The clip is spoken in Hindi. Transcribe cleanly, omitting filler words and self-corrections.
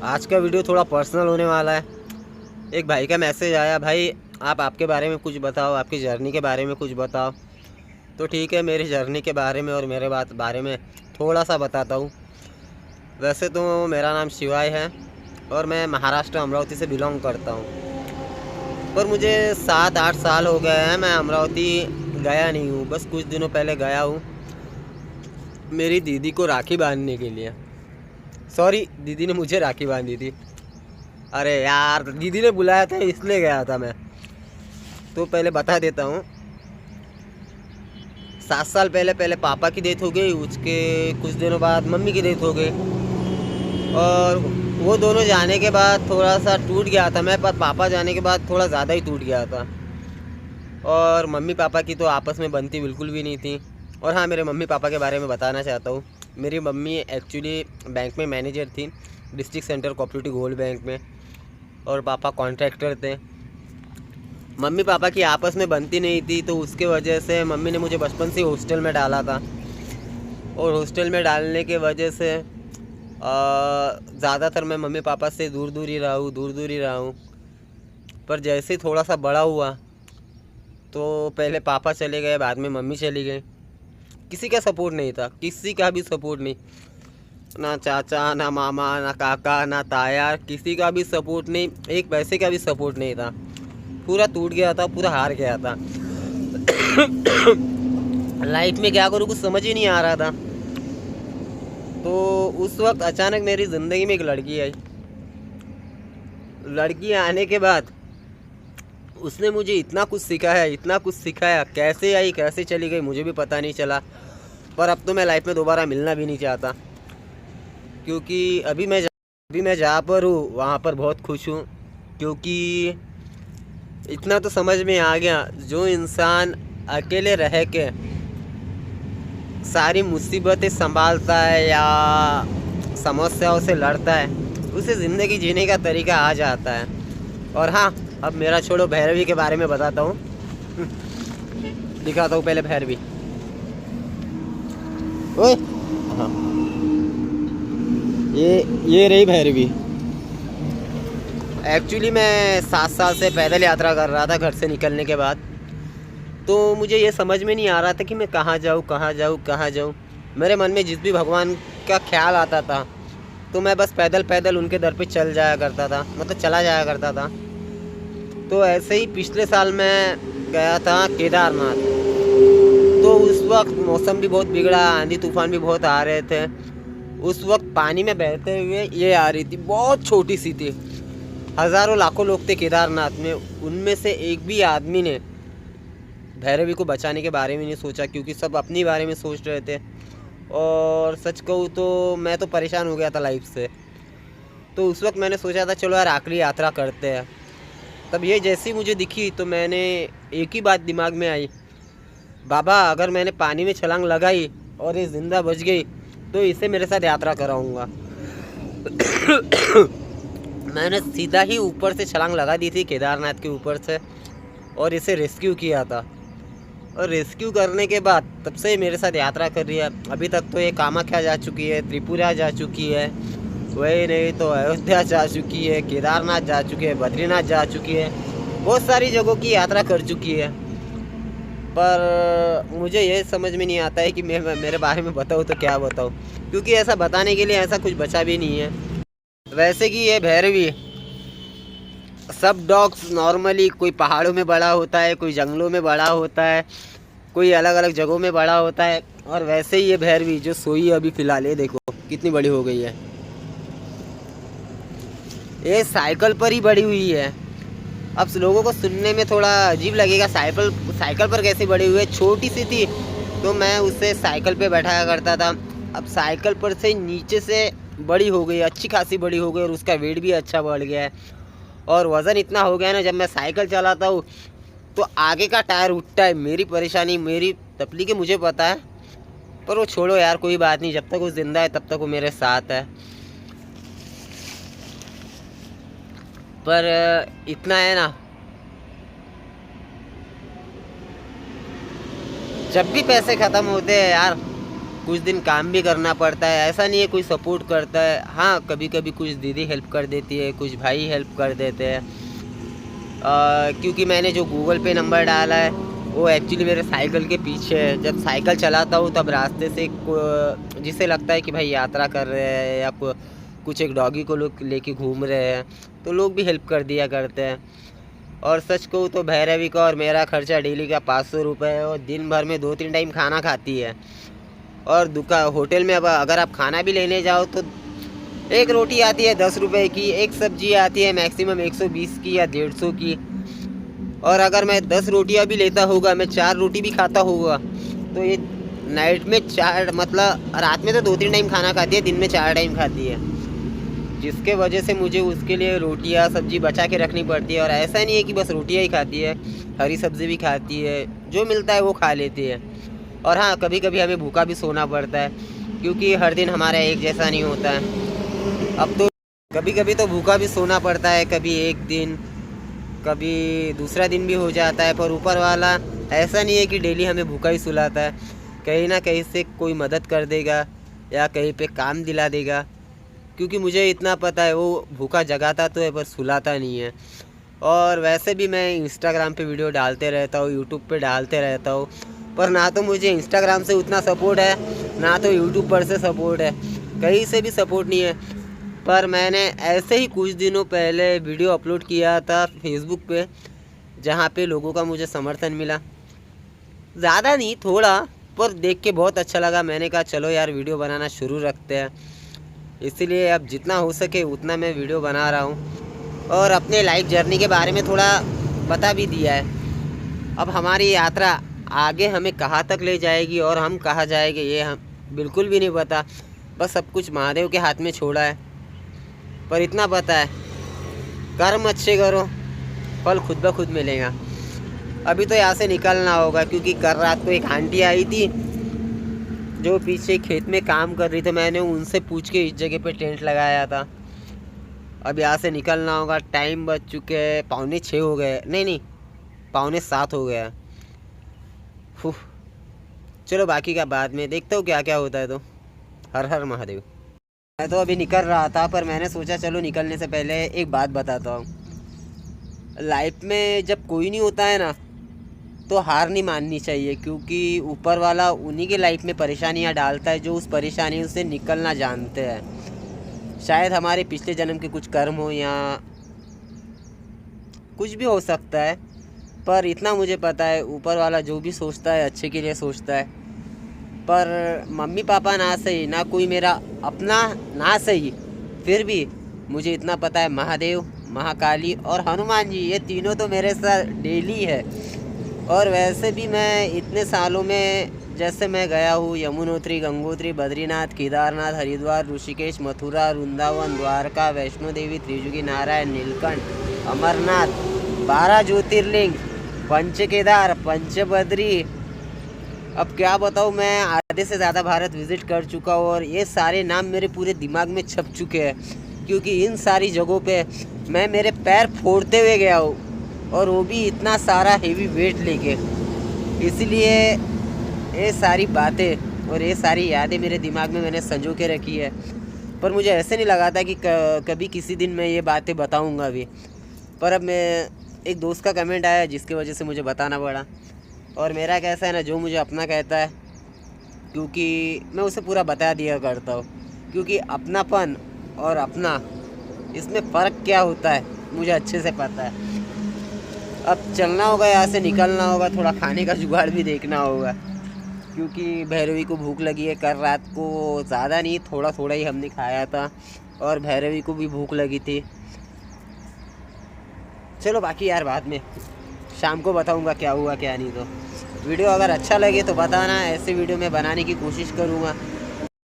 आज का वीडियो थोड़ा पर्सनल होने वाला है। एक भाई का मैसेज आया, भाई आप आपके बारे में कुछ बताओ, आपकी जर्नी के बारे में कुछ बताओ। तो ठीक है, मेरी जर्नी के बारे में और मेरे बारे में थोड़ा सा बताता हूँ। वैसे तो मेरा नाम शिवाय है और मैं महाराष्ट्र अमरावती से बिलोंग करता हूँ। पर मुझे 7-8 साल हो गए हैं, मैं अमरावती गया नहीं हूँ। बस कुछ दिनों पहले गया हूँ मेरी दीदी को राखी बांधने के लिए। सॉरी, दीदी ने मुझे राखी बांधी थी। अरे यार, दीदी ने बुलाया था इसलिए गया था मैं। तो पहले बता देता हूँ। 7 साल पहले पापा की डेथ हो गई, उसके कुछ दिनों बाद मम्मी की डेथ हो गई। और वो दोनों जाने के बाद थोड़ा सा टूट गया था मैं, पर पापा जाने के बाद थोड़ा ज़्यादा ही टूट गया था। और मम्मी पापा की तो आपस में बनती बिल्कुल भी नहीं थी। और हाँ, मेरे मम्मी पापा के बारे में बताना चाहता हूँ। मेरी मम्मी एक्चुअली बैंक में मैनेजर थी, district centre cooperative gold bank में, और पापा कॉन्ट्रैक्टर थे। मम्मी पापा की आपस में बनती नहीं थी, तो उसके वजह से मम्मी ने मुझे बचपन से हॉस्टल में डाला था। और हॉस्टल में डालने के वजह से ज़्यादातर मैं मम्मी पापा से दूर दूर ही रहा हूँ। पर जैसे थोड़ा सा बड़ा हुआ तो पहले पापा चले गए, बाद में मम्मी चली गई। किसी का सपोर्ट नहीं था, किसी का भी सपोर्ट नहीं, ना चाचा, ना मामा, ना काका, ना ताया, किसी का भी सपोर्ट नहीं। एक पैसे का भी सपोर्ट नहीं था। पूरा टूट गया था, पूरा हार गया था। लाइफ में क्या करूँ, कुछ समझ ही नहीं आ रहा था। तो उस वक्त अचानक मेरी ज़िंदगी में एक लड़की आई। लड़की आने के बाद उसने मुझे इतना कुछ सिखाया। कैसे आई कैसे चली गई मुझे भी पता नहीं चला। पर अब तो मैं लाइफ में दोबारा मिलना भी नहीं चाहता, क्योंकि अभी मैं जहाँ पर हूँ वहाँ पर बहुत खुश हूँ। क्योंकि इतना तो समझ में आ गया, जो इंसान अकेले रह के सारी मुसीबतें संभालता है या समस्याओं से लड़ता है, उसे ज़िंदगी जीने का तरीका आ जाता है। और हाँ, अब मेरा छोड़ो, भैरवी के बारे में बताता हूँ। दिखाता हूँ पहले भैरवी। ओए हाँ, ये रही भैरवी। एक्चुअली मैं 7 साल से पैदल यात्रा कर रहा था घर से निकलने के बाद। तो मुझे ये समझ में नहीं आ रहा था कि मैं कहाँ जाऊँ। मेरे मन में जिस भी भगवान का ख्याल आता था तो मैं बस पैदल उनके दर पे चला जाया करता था। तो ऐसे ही पिछले साल मैं गया था केदारनाथ। तो उस वक्त मौसम भी बहुत बिगड़ा, आंधी तूफान भी बहुत आ रहे थे। उस वक्त पानी में बहते हुए ये आ रही थी, बहुत छोटी सी थी। हज़ारों लाखों लोग थे केदारनाथ में, उनमें से एक भी आदमी ने भैरवी को बचाने के बारे में नहीं सोचा, क्योंकि सब अपने बारे में सोच रहे थे। और सच कहूँ तो मैं तो परेशान हो गया था लाइफ से। तो उस वक्त मैंने सोचा था चलो यार आखिरी यात्रा करते हैं। तब ये जैसी मुझे दिखी तो मैंने एक ही बात दिमाग में आई, बाबा अगर मैंने पानी में छलांग लगाई और ये ज़िंदा बच गई तो इसे मेरे साथ यात्रा कराऊंगा। मैंने सीधा ही ऊपर से छलांग लगा दी थी, केदारनाथ के ऊपर से, और इसे रेस्क्यू किया था। और रेस्क्यू करने के बाद तब से मेरे साथ यात्रा कर रही है। अभी तक तो ये कामाख्या जा चुकी है, त्रिपुरा जा चुकी है, वही नहीं तो अयोध्या जा चुकी है, केदारनाथ जा चुकी है, बद्रीनाथ जा चुकी है, बहुत सारी जगहों की यात्रा कर चुकी है। पर मुझे ये समझ में नहीं आता है कि मैं मेरे बारे में बताऊँ तो क्या बताऊँ, क्योंकि ऐसा बताने के लिए ऐसा कुछ बचा भी नहीं है। वैसे कि ये भैरवी, सब डॉग्स नॉर्मली कोई पहाड़ों में बड़ा होता है, कोई जंगलों में बड़ा होता है, कोई अलग अलग जगहों में बड़ा होता है। और वैसे ही ये भैरवी जो सोई है अभी फ़िलहाल, ये देखो कितनी बड़ी हो गई है। ये साइकिल पर ही बड़ी हुई है। अब लोगों को सुनने में थोड़ा अजीब लगेगा, साइकिल पर कैसे बड़ी हुई है। छोटी सी थी तो मैं उसे साइकिल पे बैठाया करता था। अब साइकिल पर से नीचे से बड़ी हो गई, अच्छी खासी बड़ी हो गई, और उसका वेट भी अच्छा बढ़ गया है। और वज़न इतना हो गया ना, जब मैं साइकिल चलाता हूँ तो आगे का टायर उठता है। मेरी परेशानी, मेरी तकलीफ़ मुझे पता है, पर वो छोड़ो यार, कोई बात नहीं। जब तक वो ज़िंदा है तब तक वो मेरे साथ है। पर इतना है ना, जब भी पैसे ख़त्म होते हैं यार, कुछ दिन काम भी करना पड़ता है, ऐसा नहीं है कोई सपोर्ट करता है। हाँ, कभी कभी कुछ दीदी हेल्प कर देती है, कुछ भाई हेल्प कर देते हैं। क्योंकि मैंने जो गूगल पे नंबर डाला है वो एक्चुअली मेरे साइकिल के पीछे है। जब साइकिल चलाता हूँ तब रास्ते से जिसे लगता है कि भाई यात्रा कर रहे हैं या कुछ एक डॉगी को लोग लेके घूम रहे हैं, तो लोग भी हेल्प कर दिया करते हैं। और सच कहूँ तो भैरवी का और मेरा खर्चा डेली का 500 रुपये है, और दिन भर में 2-3 टाइम खाना खाती है। और होटल में अब अगर आप खाना भी लेने जाओ तो एक रोटी आती है 10 रुपये की, एक सब्जी आती है मैक्सिमम 120 की या 150 की। और अगर मैं 10 रोटियां भी लेता होगा, मैं 4 रोटी भी खाता होगा, तो ये नाइट में 4 मतलब रात में तो 2-3 टाइम खाना खाती है, दिन में 4 टाइम खाती है, जिसके वजह से मुझे उसके लिए रोटियां सब्जी बचा के रखनी पड़ती है। और ऐसा नहीं है कि बस रोटियां ही खाती है, हरी सब्ज़ी भी खाती है, जो मिलता है वो खा लेती है। और हाँ, कभी कभी हमें भूखा भी सोना पड़ता है, क्योंकि हर दिन हमारा एक जैसा नहीं होता है। अब तो कभी कभी तो भूखा भी सोना पड़ता है, कभी एक दिन, कभी दूसरा दिन भी हो जाता है। पर ऊपर वाला ऐसा नहीं है कि डेली हमें भूखा ही सुलाता है, कहीं ना कहीं से कोई मदद कर देगा या कहीं पे काम दिला देगा। क्योंकि मुझे इतना पता है वो भूखा जगाता तो है पर सुलाता नहीं है। और वैसे भी मैं इंस्टाग्राम पे वीडियो डालते रहता हूँ, यूट्यूब पे डालते रहता हूँ, पर ना तो मुझे इंस्टाग्राम से उतना सपोर्ट है, ना तो यूट्यूब पर से सपोर्ट है, कहीं से भी सपोर्ट नहीं है। पर मैंने ऐसे ही कुछ दिनों पहले वीडियो अपलोड किया था फेसबुक पे, जहाँ पे लोगों का मुझे समर्थन मिला। ज़्यादा नहीं, थोड़ा, पर देख के बहुत अच्छा लगा। मैंने कहा चलो यार वीडियो बनाना शुरू रखते हैं। इसीलिए अब जितना हो सके उतना मैं वीडियो बना रहा हूँ, और अपने लाइफ जर्नी के बारे में थोड़ा बता भी दिया है। अब हमारी यात्रा आगे हमें कहाँ तक ले जाएगी और हम कहाँ जाएंगे ये हम बिल्कुल भी नहीं पता, बस सब कुछ महादेव के हाथ में छोड़ा है। पर इतना पता है, कर्म अच्छे करो, फल खुद ब खुद मिलेगा। अभी तो यहाँ से निकलना होगा, क्योंकि कल रात को एक आंटी आई थी जो पीछे खेत में काम कर रही थी, मैंने उनसे पूछ के इस जगह पे टेंट लगाया था। अब यहाँ से निकलना होगा। टाइम बज चुके हैं 6:45 हो गए, नहीं 6:45 हो गया। चलो बाकी का बाद में देखता हूँ क्या क्या होता है। तो हर हर महादेव। मैं तो अभी निकल रहा था, पर मैंने सोचा चलो निकलने से पहले एक बात बताता हूँ। लाइफ में जब कोई नहीं होता है ना, तो हार नहीं माननी चाहिए, क्योंकि ऊपर वाला उन्हीं के लाइफ में परेशानियाँ डालता है जो उस परेशानी से निकलना जानते हैं। शायद हमारे पिछले जन्म के कुछ कर्म हो या कुछ भी हो सकता है, पर इतना मुझे पता है ऊपर वाला जो भी सोचता है अच्छे के लिए सोचता है। पर मम्मी पापा ना सही, ना कोई मेरा अपना ना सही, फिर भी मुझे इतना पता है महादेव, महाकाली और हनुमान जी, ये तीनों तो मेरे साथ डेली है। और वैसे भी मैं इतने सालों में, जैसे मैं गया हूँ यमुनोत्री, गंगोत्री, बद्रीनाथ, केदारनाथ, हरिद्वार, ऋषिकेश, मथुरा, वृंदावन, द्वारका, वैष्णो देवी, त्रिजुगी नारायण, नीलकंठ, अमरनाथ, 12 ज्योतिर्लिंग, पंच केदार, पंचबद्री, अब क्या बताऊँ, मैं आधे से ज़्यादा भारत विज़िट कर चुका हूँ। और ये सारे नाम मेरे पूरे दिमाग में छप चुके हैं, क्योंकि इन सारी जगहों पे मैं मेरे पैर फोड़ते हुए गया हूँ, और वो भी इतना सारा हेवी वेट लेके। इसलिए ये सारी बातें और ये सारी यादें मेरे दिमाग में मैंने संजो के रखी है। पर मुझे ऐसे नहीं लगा था कि कभी किसी दिन मैं ये बातें बताऊँगा भी। पर अब मैं एक दोस्त का कमेंट आया जिसकी वजह से मुझे बताना पड़ा। और मेरा कैसा है ना, जो मुझे अपना कहता है, क्योंकि मैं उसे पूरा बता दिया करता हूँ, क्योंकि अपनापन और अपना, इसमें फ़र्क क्या होता है मुझे अच्छे से पता है। अब चलना होगा, यहाँ से निकलना होगा, थोड़ा खाने का जुगाड़ भी देखना होगा, क्योंकि भैरवी को भूख लगी है। कल रात को ज़्यादा नहीं, थोड़ा थोड़ा ही हमने खाया था, और भैरवी को भी भूख लगी थी। चलो बाकी यार बाद में शाम को बताऊंगा क्या हुआ क्या नहीं। तो वीडियो अगर अच्छा लगे तो बताना, ऐसे वीडियो मैं बनाने की कोशिश करूँगा।